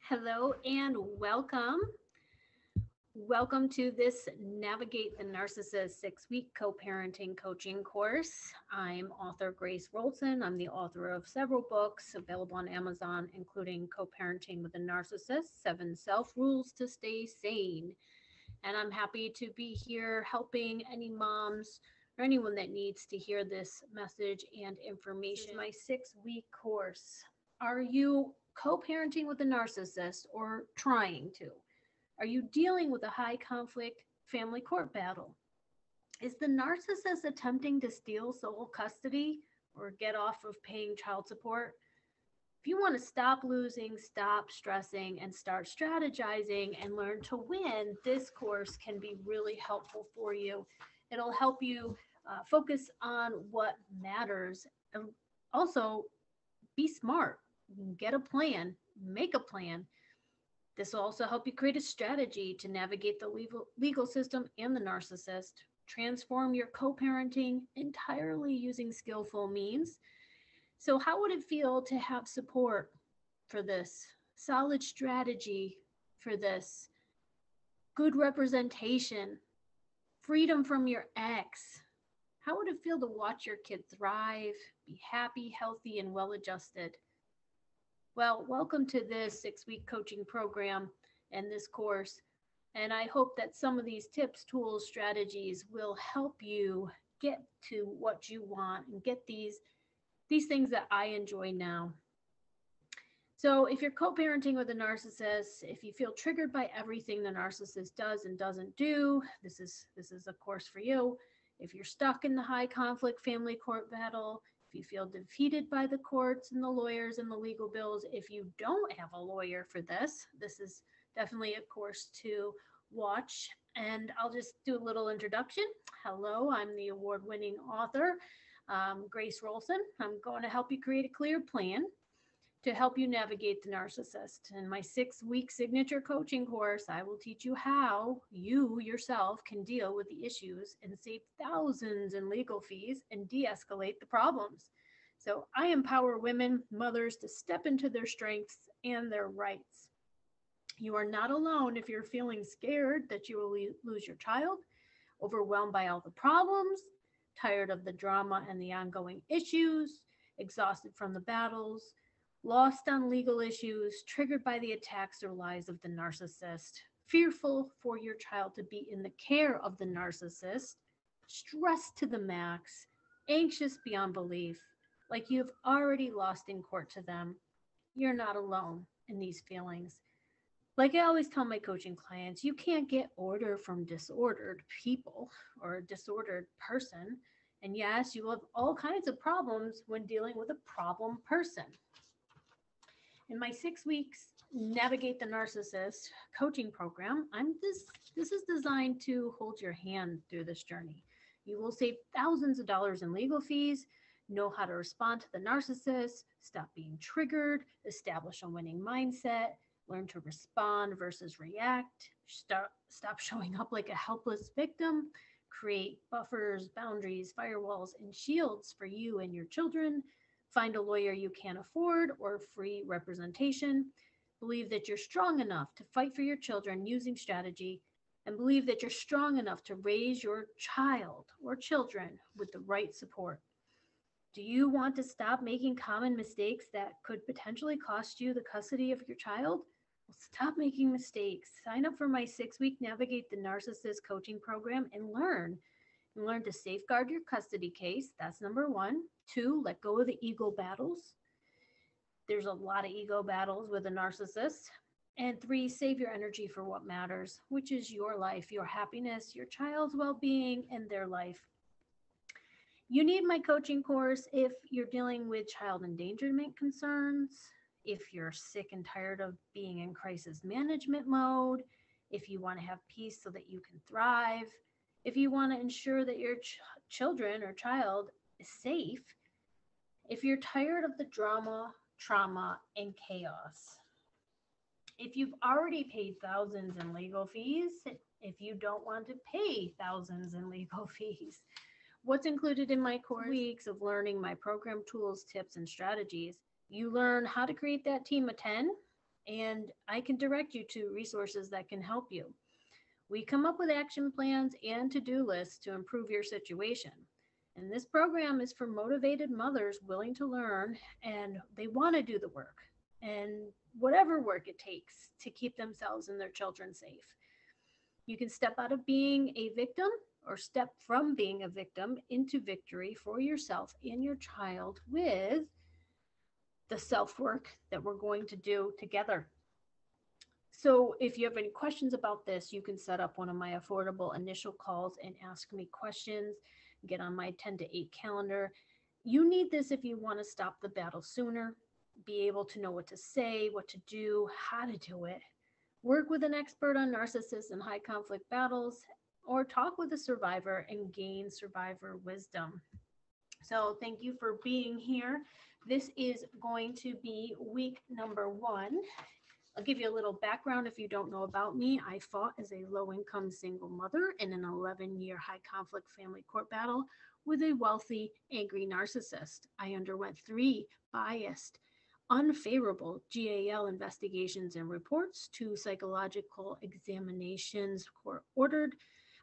Hello and welcome. Welcome to this Navigate the Narcissist 6 week co parenting coaching course. I'm author Grace Wroldson. I'm the author of several books available on Amazon, including Co Parenting with a Narcissist, 7 Self Rules to Stay Sane. And I'm happy to be here helping any moms or anyone that needs to hear this message and information. This is my 6 week course. Are you co parenting with a narcissist or trying to? Are you dealing with a high conflict family court battle? Is the narcissist attempting to steal sole custody or get off of paying child support? If you want to stop losing, stop stressing, and start strategizing and learn to win, this course can be really helpful for you. It'll help you focus on what matters. And also, be smart, get a plan, make a plan. This will also help you create a strategy to navigate the legal system and the narcissist. Transform your co parenting entirely using skillful means. So, how would it feel to have support for this, solid strategy for this, good representation, freedom from your ex? How would it feel to watch your kid thrive, be happy, healthy, and well adjusted? Well, welcome to this 6 week coaching program and this course. And I hope that some of these tips, tools, strategies will help you get to what you want and get these things that I enjoy now. So if you're co-parenting with a narcissist, if you feel triggered by everything the narcissist does and doesn't do, this is a course for you. If you're stuck in the high conflict family court battle, if you feel defeated by the courts and the lawyers and the legal bills, if you don't have a lawyer for this is definitely a course to watch. And I'll just do a little introduction. Hello, I'm the award-winning author, Grace Wroldson. I'm going to help you create a clear plan to help you navigate the narcissist. In my 6 week signature coaching course, I will teach you how you yourself can deal with the issues and save thousands in legal fees and de escalate the problems. So I empower women, mothers to step into their strengths and their rights. You are not alone if you're feeling scared that you will lose your child, overwhelmed by all the problems, tired of the drama and the ongoing issues, exhausted from the battles, lost on legal issues, triggered by the attacks or lies of the narcissist, fearful for your child to be in the care of the narcissist, stressed to the max, anxious beyond belief, like you've already lost in court to them. You're not alone in these feelings. Like I always tell my coaching clients, you can't get order from disordered people or a disordered person. And yes, you have all kinds of problems when dealing with a problem person. In my 6 weeks Navigate the Narcissist coaching program, this is designed to hold your hand through this journey. You will save thousands of dollars in legal fees, know how to respond to the narcissist, stop being triggered, establish a winning mindset, learn to respond versus react, stop showing up like a helpless victim, create buffers, boundaries, firewalls, and shields for you and your children, find a lawyer you can't afford or free representation, believe that you're strong enough to fight for your children using strategy, and believe that you're strong enough to raise your child or children with the right support. Do you want to stop making common mistakes that could potentially cost you the custody of your child? Well, stop making mistakes. Sign up for my 6 week Navigate the Narcissist coaching program and learn. And learn to safeguard your custody case. That's number one. 2, let go of the ego battles. There's a lot of ego battles with a narcissist. And 3, save your energy for what matters, which is your life, your happiness, your child's well-being, and their life. You need my coaching course if you're dealing with child endangerment concerns, if you're sick and tired of being in crisis management mode, if you want to have peace so that you can thrive, if you want to ensure that your children or child is safe, if you're tired of the drama, trauma, and chaos, if you've already paid thousands in legal fees, if you don't want to pay thousands in legal fees. What's included in my course? Weeks of learning my program tools, tips, and strategies. You learn how to create that team of 10, and I can direct you to resources that can help you. We come up with action plans and to-do lists to improve your situation. And this program is for motivated mothers willing to learn and they want to do the work and whatever work it takes to keep themselves and their children safe. You can step out of being a victim or step from being a victim into victory for yourself and your child with the self work that we're going to do together. So, if you have any questions about this, you can set up one of my affordable initial calls and ask me questions. Get on my 10 to 8 calendar. You need this if you want to stop the battle sooner, be able to know what to say, what to do, how to do it, work with an expert on narcissists and high conflict battles, or talk with a survivor and gain survivor wisdom. So, thank you for being here. This is going to be week number 1. I'll give you a little background if you don't know about me. I fought as a low-income single mother in an 11-year high-conflict family court battle with a wealthy, angry narcissist. I underwent 3 biased, unfavorable GAL investigations and reports, 2 psychological examinations court-ordered.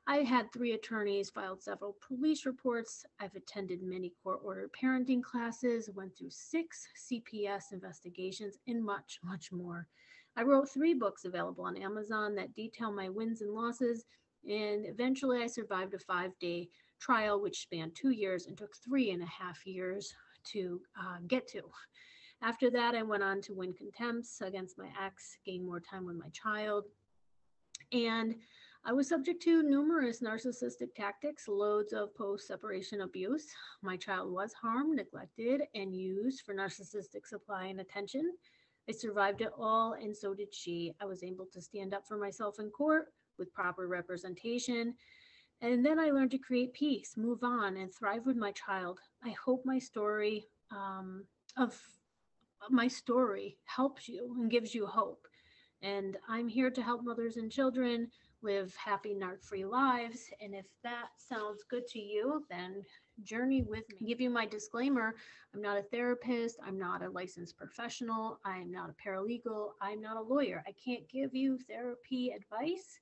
I had 3 attorneys, filed several police reports. I've attended many court-ordered parenting classes, went through 6 CPS investigations, and much, much more. I wrote 3 books available on Amazon that detail my wins and losses, and eventually I survived a 5-day trial, which spanned 2 years and took 3.5 years to get to. After that, I went on to win contempts against my ex, gain more time with my child, and I was subject to numerous narcissistic tactics, loads of post-separation abuse. My child was harmed, neglected, and used for narcissistic supply and attention. I survived it all, and so did she. I was able to stand up for myself in court with proper representation. And then I learned to create peace, move on, and thrive with my child. I hope my story of my story helps you and gives you hope. And I'm here to help mothers and children live happy, narc-free lives. And if that sounds good to you, then journey with me. Give you my disclaimer. I'm not a therapist. I'm not a licensed professional. I'm not a paralegal. I'm not a lawyer. I can't give you therapy advice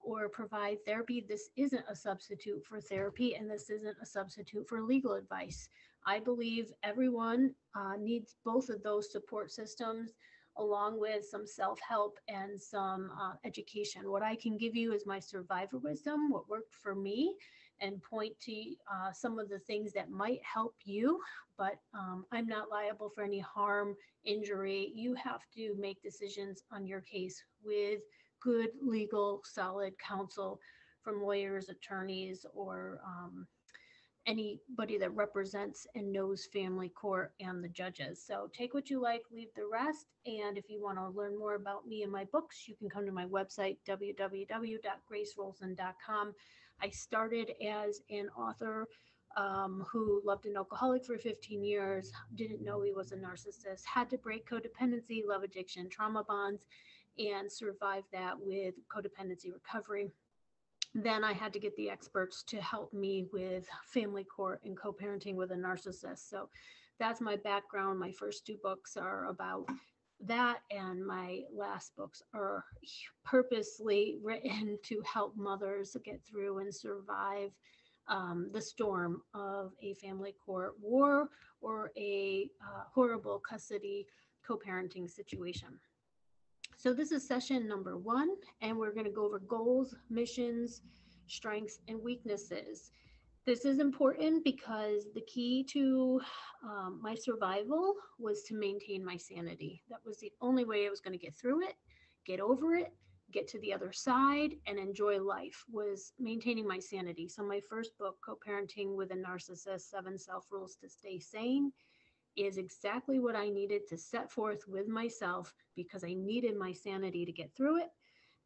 or provide therapy. This isn't a substitute for therapy, and this isn't a substitute for legal advice. I believe everyone needs both of those support systems along with some self-help and some education. What I can give you is my survivor wisdom, what worked for me, and point to some of the things that might help you, but I'm not liable for any harm, injury. You have to make decisions on your case with good, legal, solid counsel from lawyers, attorneys, or anybody that represents and knows family court and the judges. So take what you like, leave the rest. And if you want to learn more about me and my books, you can come to my website, www.gracewroldson.com. I started as an author who loved an alcoholic for 15 years, didn't know he was a narcissist, had to break codependency, love addiction, trauma bonds, and survive that with codependency recovery. Then I had to get the experts to help me with family court and co-parenting with a narcissist. So that's my background. My first 2 books are about that, and my last books are purposely written to help mothers get through and survive the storm of a family court war or a horrible custody co-parenting situation. So this is session number 1, and we're going to go over goals, missions, strengths, and weaknesses. This is important because the key to my survival was to maintain my sanity. That was the only way I was going to get through it, get over it, get to the other side, and enjoy life, was maintaining my sanity. So my first book, Co-Parenting with a Narcissist, 7 Self-Rules to Stay Sane, is exactly what I needed to set forth with myself because I needed my sanity to get through it,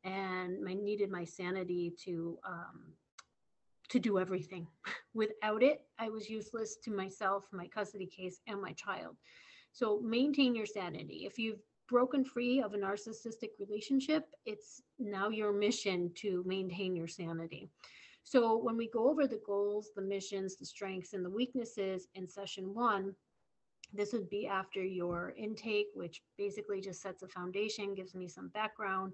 and I needed my sanity to do everything. Without it, I was useless to myself, my custody case, and my child. So maintain your sanity. If you've broken free of a narcissistic relationship, it's now your mission to maintain your sanity. So when we go over the goals, the missions, the strengths, and the weaknesses in session 1, This would be after your intake, which basically just sets a foundation, gives me some background.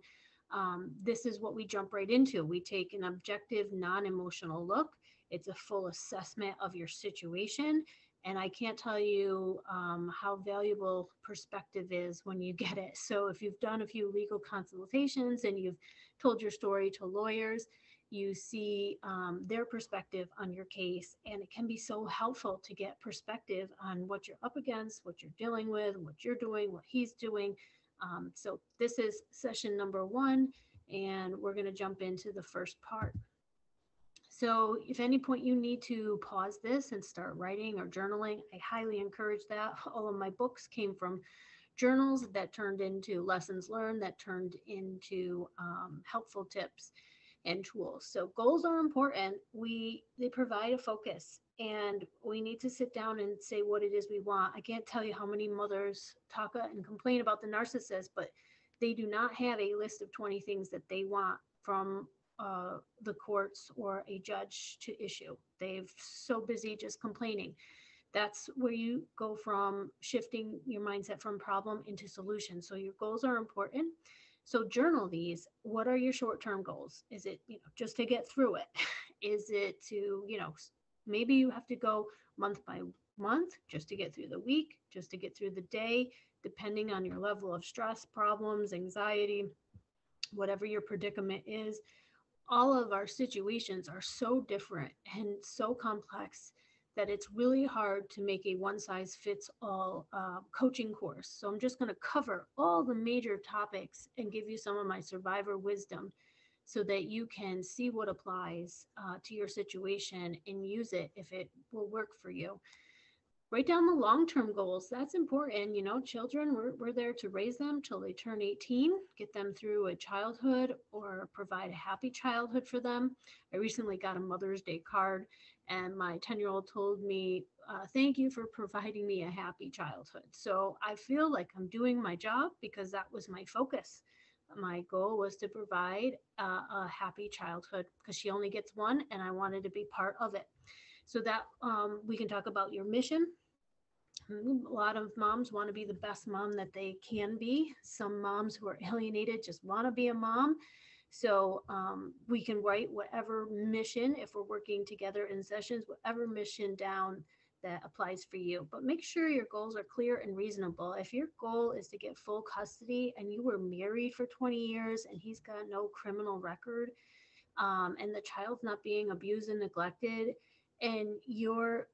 This is what we jump right into. We take an objective, non emotional look. It's a full assessment of your situation. And I can't tell you how valuable perspective is when you get it. So, if you've done a few legal consultations and you've told your story to lawyers, you see their perspective on your case, and it can be so helpful to get perspective on what you're up against, what you're dealing with, what you're doing, what he's doing. So this is session number 1, and we're going to jump into the first part. So if any point you need to pause this and start writing or journaling, I highly encourage that. All of my books came from journals that turned into lessons learned, that turned into helpful tips and tools. So goals are important. They provide a focus, and we need to sit down and say what it is we want. I can't tell you how many mothers talk and complain about the narcissist, but they do not have a list of 20 things that they want from the courts or a judge to issue. They're so busy just complaining. That's where you go from shifting your mindset from problem into solution. So your goals are important. So journal these. What are your short-term goals? Is it, just to get through it? Is it to, maybe you have to go month by month just to get through the week, just to get through the day, depending on your level of stress, problems, anxiety, whatever your predicament is. All of our situations are so different and so complex that it's really hard to make a one size fits all coaching course. So I'm just going to cover all the major topics and give you some of my survivor wisdom so that you can see what applies to your situation and use it if it will work for you. Write down the long-term goals. That's important. Children, we're there to raise them till they turn 18, get them through a childhood or provide a happy childhood for them. I recently got a Mother's Day card, and my 10-year-old told me, thank you for providing me a happy childhood. So I feel like I'm doing my job because that was my focus. My goal was to provide a happy childhood because she only gets one, and I wanted to be part of it. So that we can talk about your mission. A lot of moms want to be the best mom that they can be. Some moms who are alienated just want to be a mom. So we can write whatever mission, if we're working together in sessions, whatever mission down that applies for you. But make sure your goals are clear and reasonable. If your goal is to get full custody and you were married for 20 years and he's got no criminal record, and the child's not being abused and neglected, and your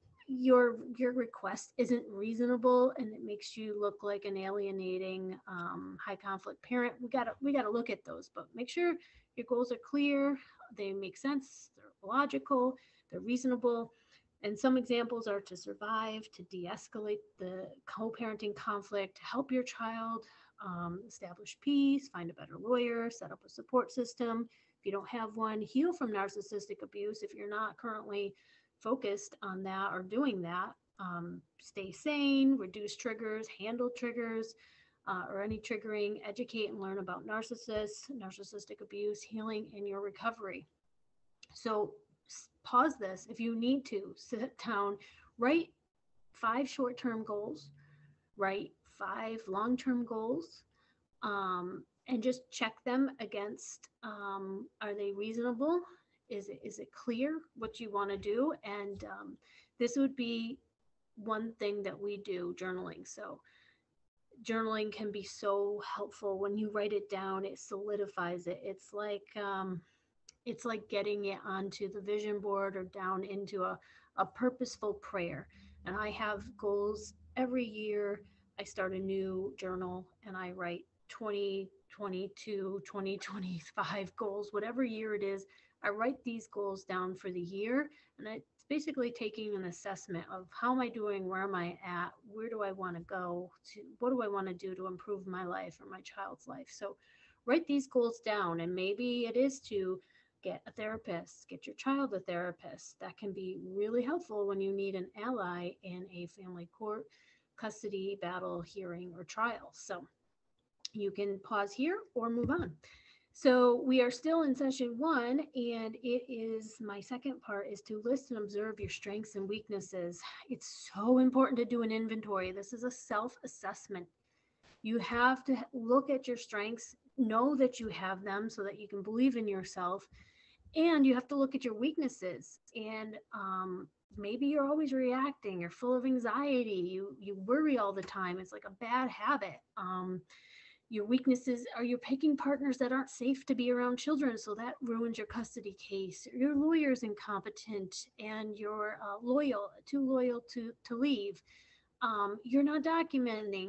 request isn't reasonable and it makes you look like an alienating high conflict parent, we gotta look at those. But make sure your goals are clear, they make sense, they're logical, they're reasonable. And some examples are to survive, to de-escalate the co-parenting conflict, to help your child establish peace, find a better lawyer, set up a support system. If you don't have one, heal from narcissistic abuse. If you're not currently focused on that or doing that, stay sane, reduce triggers, handle triggers, or any triggering, educate and learn about narcissists, narcissistic abuse, healing, and your recovery. So pause this. If you need to, sit down, write 5 short-term goals, write 5 long-term goals, and just check them against, are they reasonable? Is it clear what you want to do? And this would be one thing that we do, journaling. So journaling can be so helpful. When you write it down, it solidifies it. It's like getting it onto the vision board or down into a purposeful prayer. And I have goals every year. I start a new journal and I write 2022, 2025 goals, whatever year it is. I write these goals down for the year, and it's basically taking an assessment of how am I doing, where am I at, where do I want to go, to what do I want to do to improve my life or my child's life. So write these goals down, and maybe it is to get a therapist, get your child a therapist. That can be really helpful when you need an ally in a family court, custody, battle, hearing, or trial. So you can pause here or move on. So we are still in session 1, and it is my second part is to list and observe your strengths and weaknesses. It's so important to do an inventory. This is a self-assessment. You have to look at your strengths, know that you have them so that you can believe in yourself, and you have to look at your weaknesses. And maybe you're always reacting, you're full of anxiety, you worry all the time. It's like a bad habit. Your weaknesses are you're picking partners that aren't safe to be around children, so that ruins your custody case. Your lawyer's incompetent, and you're too loyal to leave. You're not documenting.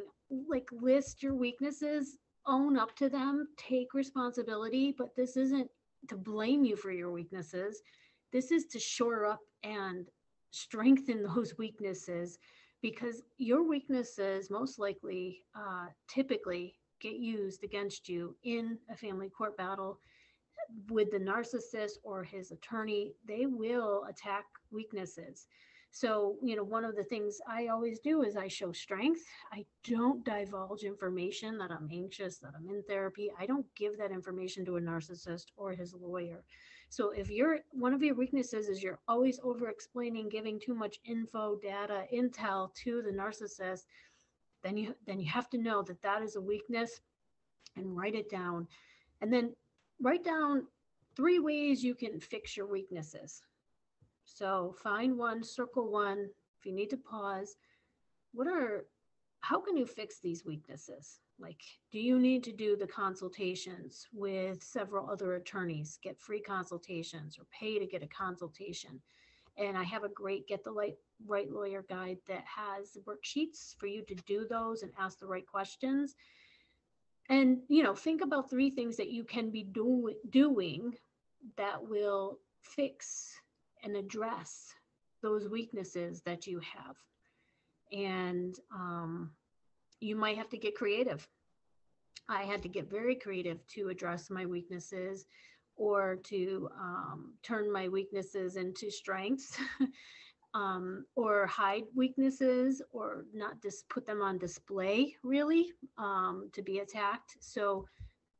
Like, list your weaknesses, own up to them, take responsibility. But this isn't to blame you for your weaknesses. This is to shore up and strengthen those weaknesses, because your weaknesses most likely, typically, get used against you in a family court battle with the narcissist or his attorney. They will attack weaknesses. So, one of the things I always do is I show strength. I don't divulge information that I'm anxious, that I'm in therapy. I don't give that information to a narcissist or his lawyer. So if one of your weaknesses is you're always over explaining, giving too much info, data, intel to the narcissist, then you have to know that that is a weakness, and write it down. And then write down 3 ways you can fix your weaknesses. So find one, circle one. If you need to pause, how can you fix these weaknesses? Like, do you need to do the consultations with several other attorneys, get free consultations, or pay to get a consultation? And I have a great Get the Right Lawyer guide that has worksheets for you to do those and ask the right questions. And, think about 3 things that you can be doing that will fix and address those weaknesses that you have. And you might have to get creative. I had to get very creative to address my weaknesses, or to turn my weaknesses into strengths, or hide weaknesses, or not just put them on display, really, to be attacked. So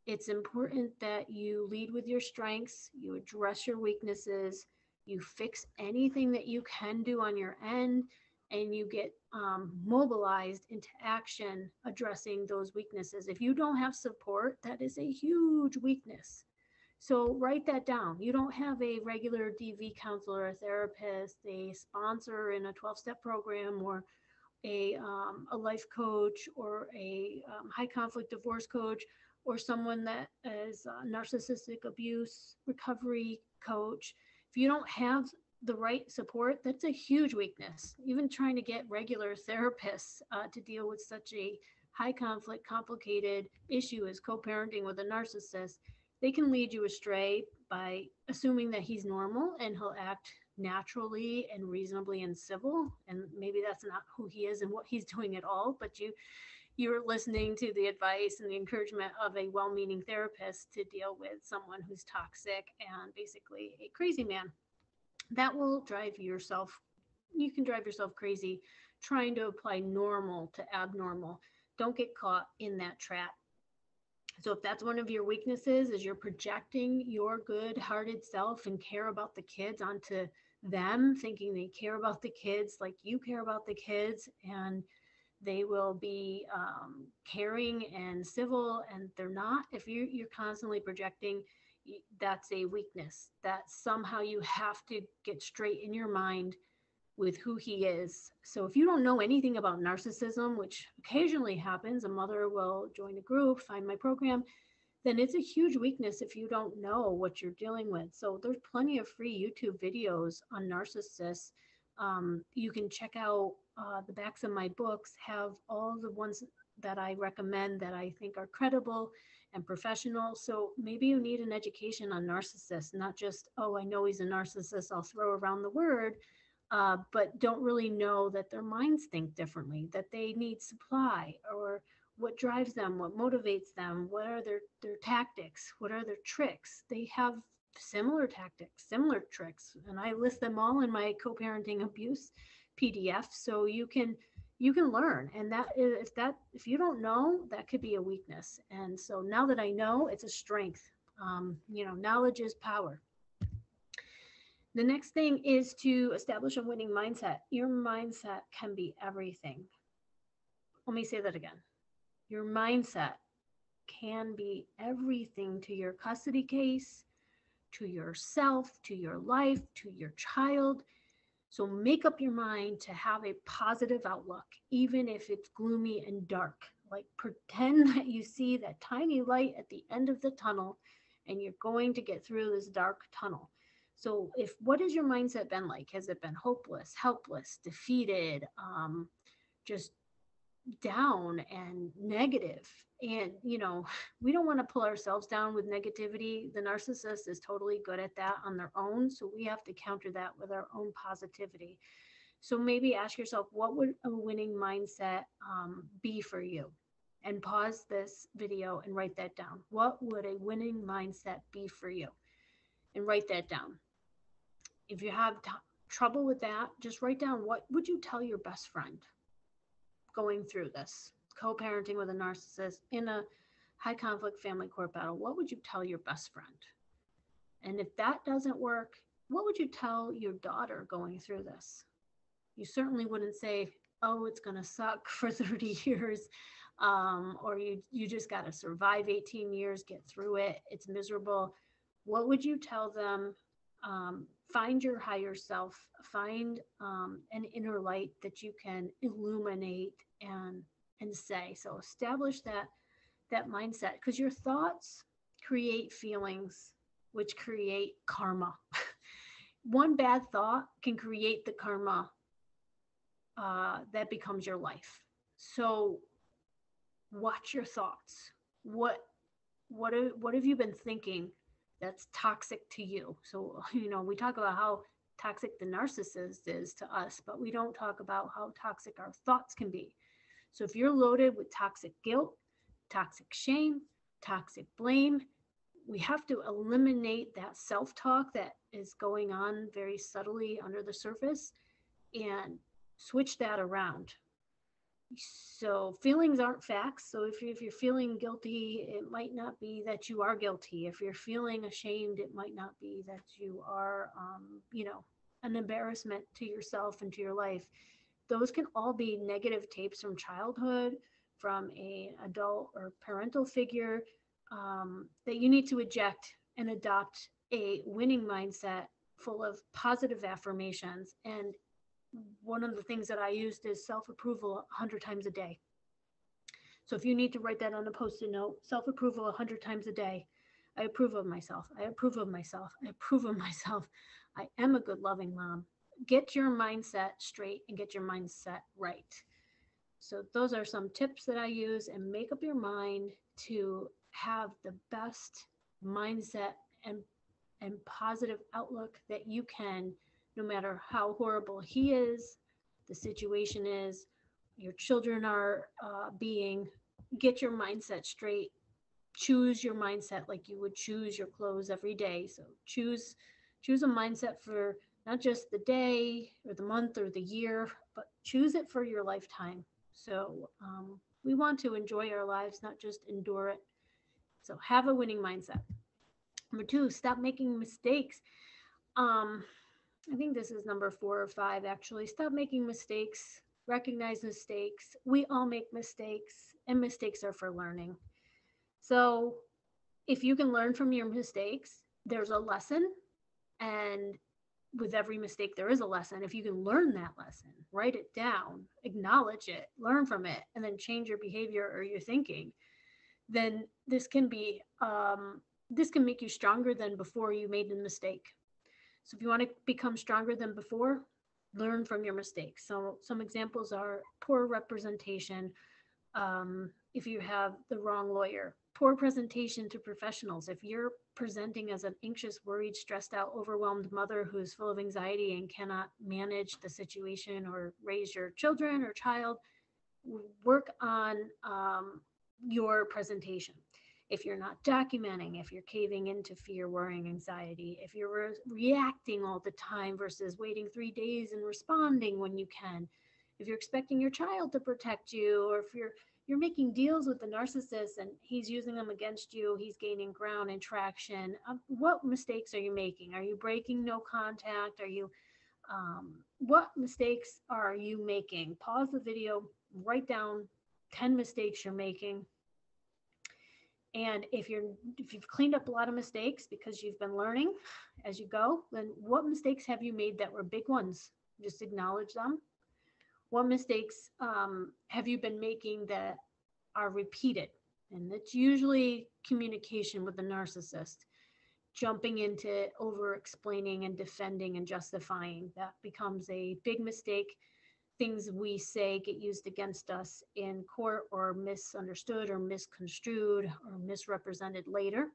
it's important that you lead with your strengths, you address your weaknesses, you fix anything that you can do on your end, and you get mobilized into action addressing those weaknesses. If you don't have support, that is a huge weakness. So write that down. You don't have a regular DV counselor, a therapist, a sponsor in a 12-step program, or a life coach, or a high conflict divorce coach, or someone that is a narcissistic abuse recovery coach. If you don't have the right support, that's a huge weakness. Even trying to get regular therapists to deal with such a high conflict, complicated issue as co-parenting with a narcissist, they can lead you astray by assuming that he's normal and he'll act naturally and reasonably and civil. And maybe that's not who he is and what he's doing at all, but you're listening to the advice and the encouragement of a well-meaning therapist to deal with someone who's toxic and basically a crazy man. That will you can drive yourself crazy trying to apply normal to abnormal. Don't get caught in that trap. So if that's one of your weaknesses, is you're projecting your good-hearted self and care about the kids onto them, thinking they care about the kids like you care about the kids, and they will be caring and civil, and they're not. If you're constantly projecting, that's a weakness that somehow you have to get straight in your mind with who he is. So if you don't know anything about narcissism, which occasionally happens, a mother will join a group, find my program, then it's a huge weakness if you don't know what you're dealing with. So there's plenty of free YouTube videos on narcissists. You can check out the backs of my books, have all the ones that I recommend that I think are credible and professional. So maybe you need an education on narcissists, not just, oh, I know he's a narcissist, I'll throw around the word, but don't really know that their minds think differently, that they need supply, or what drives them, what motivates them, what are their tactics, what are their tricks. They have similar tactics, similar tricks, and I list them all in my co-parenting abuse PDF, so you can learn. And if you don't know, that could be a weakness. And so now that I know, it's a strength. Knowledge is power. The next thing is to establish a winning mindset. Your mindset can be everything. Let me say that again. Your mindset can be everything to your custody case, to yourself, to your life, to your child. So make up your mind to have a positive outlook, even if it's gloomy and dark. Like pretend that you see that tiny light at the end of the tunnel and you're going to get through this dark tunnel. So what has your mindset been like? Has it been hopeless, helpless, defeated, just down and negative? And we don't want to pull ourselves down with negativity. The narcissist is totally good at that on their own, so we have to counter that with our own positivity. So maybe ask yourself, what would a winning mindset be for you? And pause this video and write that down. What would a winning mindset be for you? And write that down. If you have trouble with that, just write down, what would you tell your best friend going through this co-parenting with a narcissist in a high conflict family court battle? What would you tell your best friend? And if that doesn't work, what would you tell your daughter going through this? You certainly wouldn't say, oh, it's going to suck for 30 years, or you just got to survive 18 years, get through it, it's miserable. What would you tell them? Find your higher self, find an inner light that you can illuminate and say. So establish that mindset, because your thoughts create feelings, which create karma. One bad thought can create the karma that becomes your life. So watch your thoughts. What have you been thinking that's toxic to you? So, we talk about how toxic the narcissist is to us, but we don't talk about how toxic our thoughts can be. So if you're loaded with toxic guilt, toxic shame, toxic blame, we have to eliminate that self-talk that is going on very subtly under the surface and switch that around. So feelings aren't facts. So if you're feeling guilty, it might not be that you are guilty. If you're feeling ashamed, it might not be that you are, an embarrassment to yourself and to your life. Those can all be negative tapes from childhood, from an adult or parental figure, that you need to eject and adopt a winning mindset full of positive affirmations. And one of the things that I used is self-approval 100 times a day. So if you need to write that on a Post-it note, self-approval 100 times a day. I approve of myself. I approve of myself. I approve of myself. I am a good, loving mom. Get your mindset straight and get your mindset right. So those are some tips that I use, and make up your mind to have the best mindset and positive outlook that you can, no matter how horrible he is, the situation is, your children are being. Get your mindset straight. Choose your mindset like you would choose your clothes every day. So choose a mindset for not just the day or the month or the year, but choose it for your lifetime. So we want to enjoy our lives, not just endure it. So have a winning mindset. Number 2, stop making mistakes. I think this is number 4 or 5, actually. Stop making mistakes. Recognize mistakes. We all make mistakes, and mistakes are for learning. So if you can learn from your mistakes, there's a lesson. And with every mistake, there is a lesson. If you can learn that lesson, write it down, acknowledge it, learn from it, and then change your behavior or your thinking, then this can make you stronger than before you made the mistake. So if you want to become stronger than before, learn from your mistakes. So some examples are poor representation. If you have the wrong lawyer, poor presentation to professionals. If you're presenting as an anxious, worried, stressed out, overwhelmed mother who's full of anxiety and cannot manage the situation or raise your children or child, work on your presentation. If you're not documenting, if you're caving into fear, worrying, anxiety, if you're reacting all the time versus waiting 3 days and responding when you can, if you're expecting your child to protect you, or if you're making deals with the narcissist and he's using them against you, he's gaining ground and traction. What mistakes are you making? Are you breaking no contact? Are you what mistakes are you making? Pause the video, write down 10 mistakes you're making. And if you've cleaned up a lot of mistakes because you've been learning as you go, then what mistakes have you made that were big ones? Just acknowledge them. What mistakes have you been making that are repeated? And it's usually communication with the narcissist, jumping into over explaining and defending and justifying. That becomes a big mistake. Things we say get used against us in court, or misunderstood or misconstrued or misrepresented later.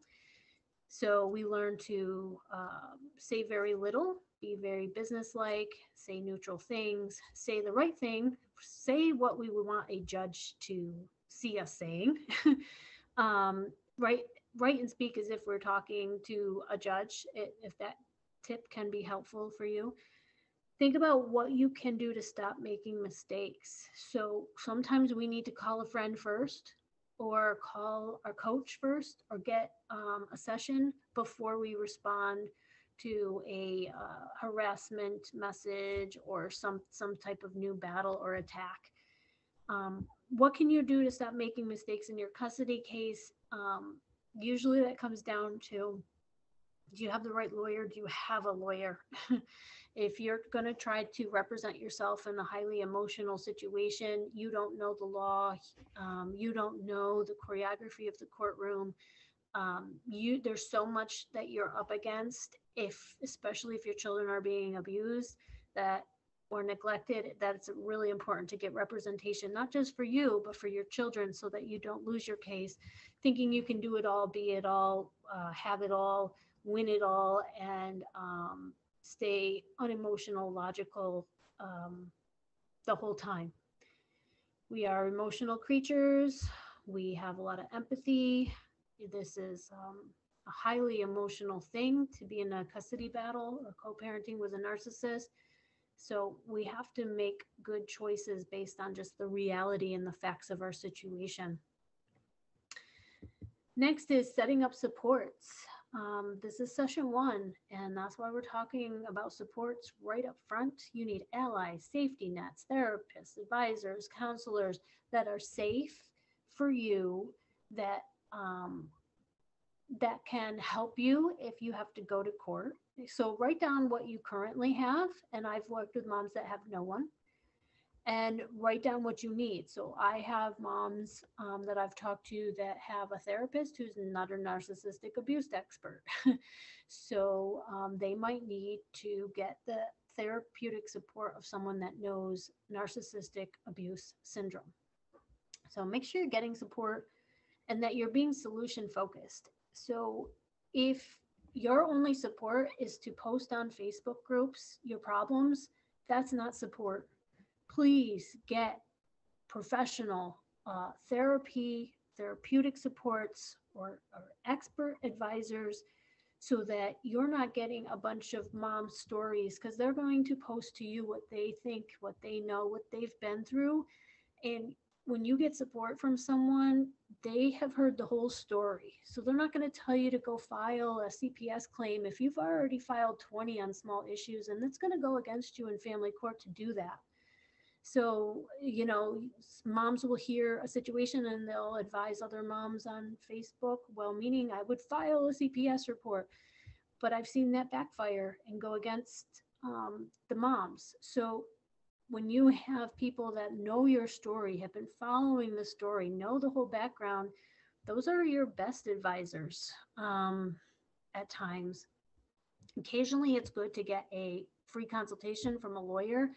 So we learn to say very little, be very businesslike, say neutral things, say the right thing, say what we would want a judge to see us saying. Write and speak as if we're talking to a judge, if that tip can be helpful for you. Think about what you can do to stop making mistakes. So sometimes we need to call a friend first, or call our coach first, or get a session before we respond to a harassment message or some type of new battle or attack. What can you do to stop making mistakes in your custody case? Usually that comes down to, do you have the right lawyer? Do you have a lawyer? If you're going to try to represent yourself in a highly emotional situation, you don't know the law, you don't know the choreography of the courtroom. There's so much that you're up against, especially if your children are being abused or neglected, that it's really important to get representation, not just for you, but for your children, so that you don't lose your case thinking you can do it all, be it all, have it all, win it all, and stay unemotional, logical the whole time. We are emotional creatures. We have a lot of empathy. This is a highly emotional thing to be in a custody battle or co-parenting with a narcissist. So we have to make good choices based on just the reality and the facts of our situation. Next is setting up supports. This is session 1, and that's why we're talking about supports right up front. You need allies, safety nets, therapists, advisors, counselors that are safe for you, that can help you if you have to go to court. So write down what you currently have, and I've worked with moms that have no one, and write down what you need. So I have moms that I've talked to that have a therapist who's not a narcissistic abuse expert. So they might need to get the therapeutic support of someone that knows narcissistic abuse syndrome. So make sure you're getting support and that you're being solution focused. So if your only support is to post on Facebook groups your problems, that's not support. Please get professional therapeutic supports, or expert advisors, so that you're not getting a bunch of mom stories, because they're going to post to you what they think, what they know, what they've been through. And when you get support from someone, they have heard the whole story. So they're not going to tell you to go file a CPS claim if you've already filed 20 on small issues, and it's going to go against you in family court to do that. So, moms will hear a situation and they'll advise other moms on Facebook, well, meaning I would file a CPS report, but I've seen that backfire and go against the moms. So when you have people that know your story, have been following the story, know the whole background, those are your best advisors at times. Occasionally, it's good to get a free consultation from a lawyer,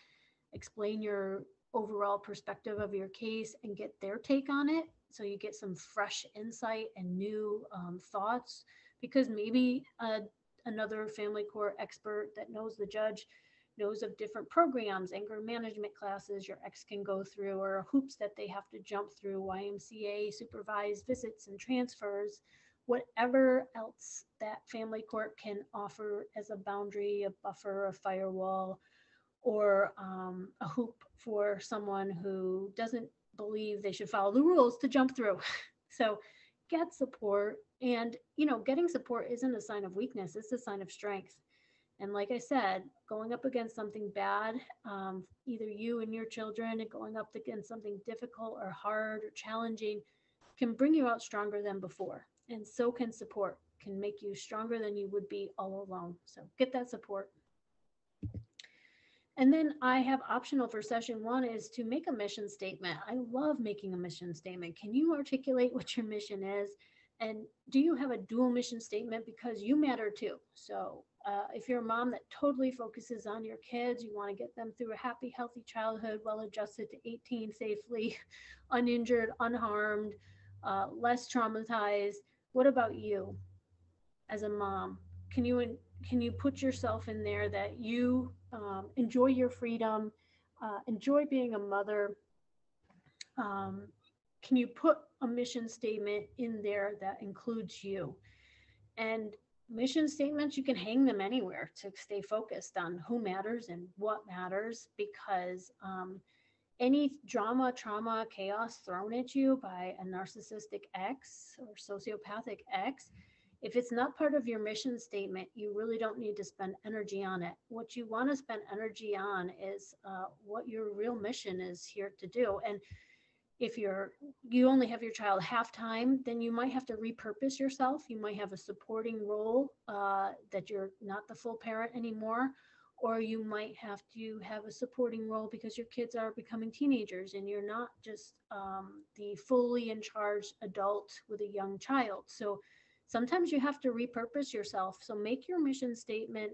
explain your overall perspective of your case and get their take on it, so you get some fresh insight and new thoughts, because maybe another family court expert that knows the judge knows of different programs, anger management classes your ex can go through, or hoops that they have to jump through, YMCA supervised visits and transfers, whatever else that family court can offer as a boundary, a buffer, a firewall, or a hoop for someone who doesn't believe they should follow the rules to jump through. So get support. And, getting support isn't a sign of weakness, it's a sign of strength. And like I said, going up against something bad, either you and your children, and going up against something difficult or hard or challenging, can bring you out stronger than before. And so can support, can make you stronger than you would be all alone. So get that support. And then I have optional for session one is to make a mission statement. I love making a mission statement. Can you articulate what your mission is? And do you have a dual mission statement? Because you matter too. So if you're a mom that totally focuses on your kids, you want to get them through a happy, healthy childhood, well adjusted to 18 safely, uninjured, unharmed, less traumatized. What about you as a mom? Can you put yourself in there that you enjoy your freedom, enjoy being a mother? Um, can you put a mission statement in there that includes you? And mission statements, you can hang them anywhere to stay focused on who matters and what matters, because any drama, trauma, chaos thrown at you by a narcissistic ex or sociopathic ex, if it's not part of your mission statement, you really don't need to spend energy on it. What you want to spend energy on is what your real mission is here to do. And if you only have your child half time, then you might have to repurpose yourself. You might have a supporting role that you're not the full parent anymore, or you might have to have a supporting role because your kids are becoming teenagers and you're not just the fully in charge adult with a young child. So sometimes you have to repurpose yourself. So make your mission statement,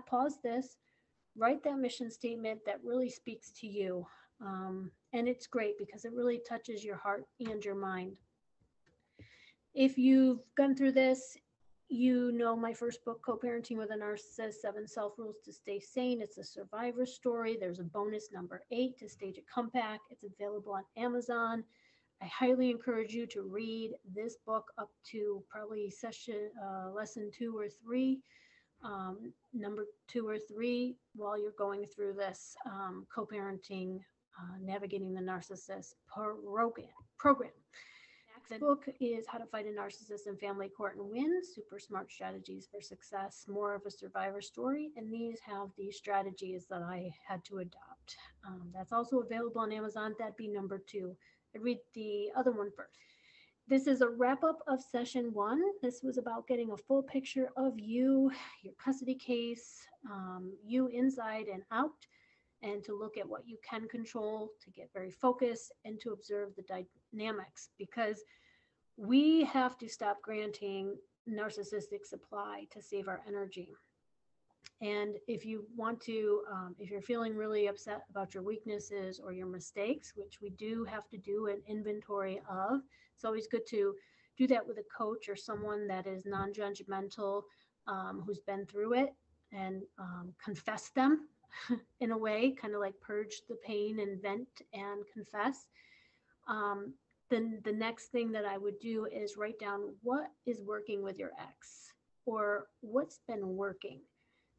pause this, write that mission statement that really speaks to you. And it's great because it really touches your heart and your mind. If you've gone through this, you know my first book, Co-Parenting with a Narcissist, 7 Self-Rules to Stay Sane. It's a survivor story. There's a bonus number 8 to stage a comeback. It's available on Amazon. I highly encourage you to read this book up to probably lesson 2 or 3, number 2 or 3, while you're going through this co-parenting, navigating the narcissist program. Next book is How to Fight a Narcissist in Family Court and Win, Super Smart Strategies for Success, more of a survivor story. And these have the strategies that I had to adopt. That's also available on Amazon. That'd be number 2. I read the other one first. This is a wrap up of session 1. This was about getting a full picture of you, your custody case, you inside and out, and to look at what you can control, to get very focused, and to observe the dynamics, because we have to stop granting narcissistic supply to save our energy. And if you want to, if you're feeling really upset about your weaknesses or your mistakes, which we do have to do an inventory of, it's always good to do that with a coach or someone that is non-judgmental, who's been through it, and confess them in a way, kind of like purge the pain and vent and confess. Then the next thing that I would do is write down what is working with your ex or what's been working,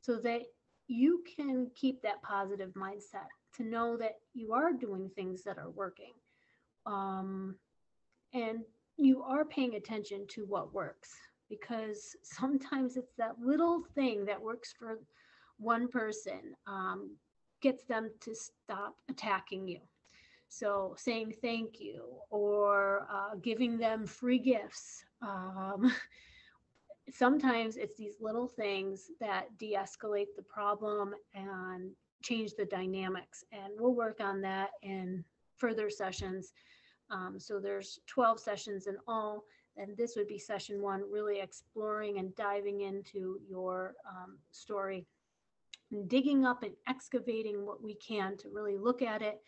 so that you can keep that positive mindset, to know that you are doing things that are working. And you are paying attention to what works, because sometimes it's that little thing that works for one person, gets them to stop attacking you. So saying thank you, or giving them free gifts. Sometimes it's these little things that de-escalate the problem and change the dynamics. And we'll work on that in further sessions. So there's 12 sessions in all, and this would be session 1, really exploring and diving into your story, and digging up and excavating what we can to really look at it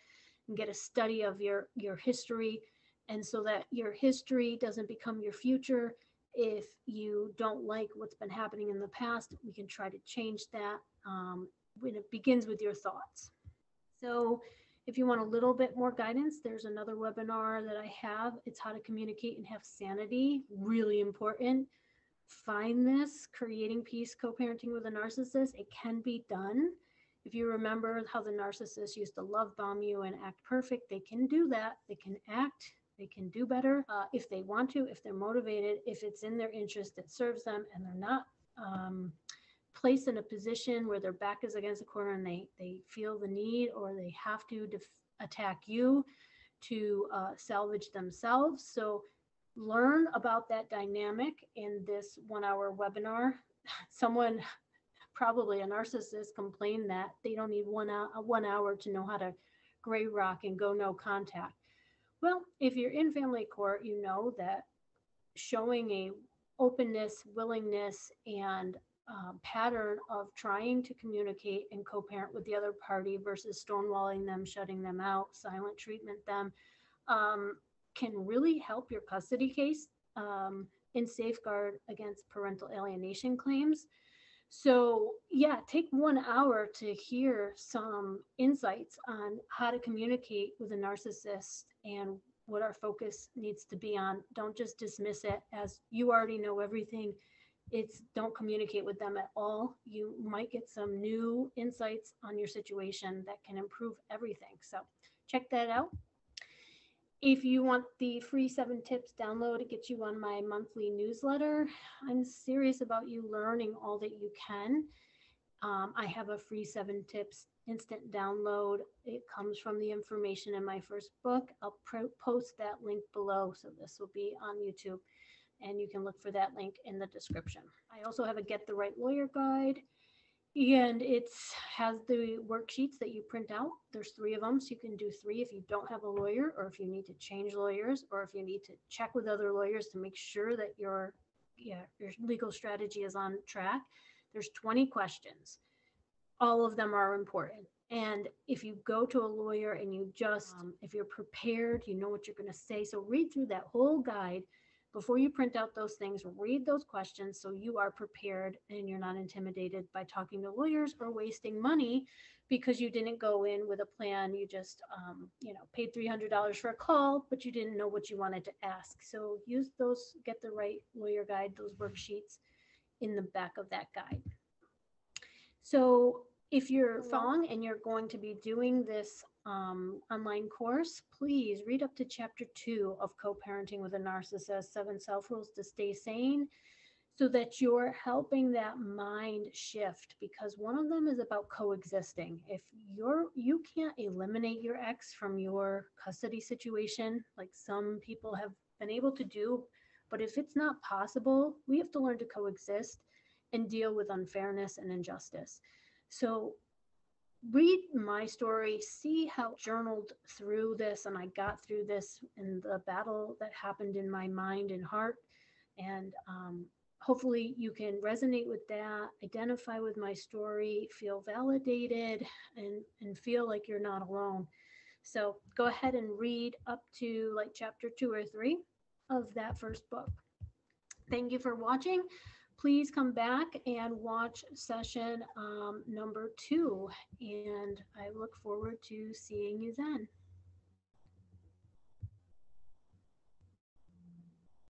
and get a study of your history. And so that your history doesn't become your future. If you don't like what's been happening in the past, we can try to change that. When it begins with your thoughts. So if you want a little bit more guidance, there's another webinar that I have. It's how to communicate and have sanity. Really important. Find this, Creating Peace, Co-Parenting with a Narcissist. It can be done. If you remember how the narcissist used to love bomb you and act perfect, they can do that. They can act, they can do better if they want to, if they're motivated, if it's in their interest, it serves them, and they're not placed in a position where their back is against the corner and they feel the need or they have to attack you to salvage themselves. So learn about that dynamic in this 1-hour webinar. Someone, probably a narcissist, complained that they don't need 1 hour to know how to gray rock and go no contact. Well, if you're in family court, you know that showing a openness, willingness, and pattern of trying to communicate and co-parent with the other party versus stonewalling them, shutting them out, silent treatment them, can really help your custody case and safeguard against parental alienation claims. So yeah, take 1 hour to hear some insights on how to communicate with a narcissist and what our focus needs to be on. Don't just dismiss it as you already know everything. It's don't communicate with them at all. You might get some new insights on your situation that can improve everything. So check that out. If you want the free 7 tips download, it gets you on my monthly newsletter. I'm serious about you learning all that you can. I have a free 7 tips instant download. It comes from the information in my first book. I'll post that link below. So this will be on YouTube, and you can look for that link in the description. I also have a Get the Right Lawyer guide, and it has the worksheets that you print out. There's 3 of them, so you can do 3 if you don't have a lawyer, or if you need to change lawyers, or if you need to check with other lawyers to make sure that your legal strategy is on track. There's 20 questions. All of them are important. And if you go to a lawyer and you just, if you're prepared, you know what you're going to say. So read through that whole guide before you print out those things. Read those questions so you are prepared and you're not intimidated by talking to lawyers or wasting money because you didn't go in with a plan. You just, paid $300 for a call, but you didn't know what you wanted to ask. So use those Get the Right Lawyer guide, those worksheets in the back of that guide. So if you're following and you're going to be doing this online course, please read up to chapter 2 of Co-Parenting with a Narcissist, 7 Self-Rules to Stay Sane, so that you're helping that mind shift, because one of them is about coexisting. If you can't eliminate your ex from your custody situation, like some people have been able to do, but if it's not possible, we have to learn to coexist and deal with unfairness and injustice. So read my story, see how I journaled through this and I got through this in the battle that happened in my mind and heart. And hopefully you can resonate with that, identify with my story, feel validated, and feel like you're not alone. So go ahead and read up to like chapter 2 or 3 of that first book. Thank you for watching. Please come back and watch session number 2, and I look forward to seeing you then.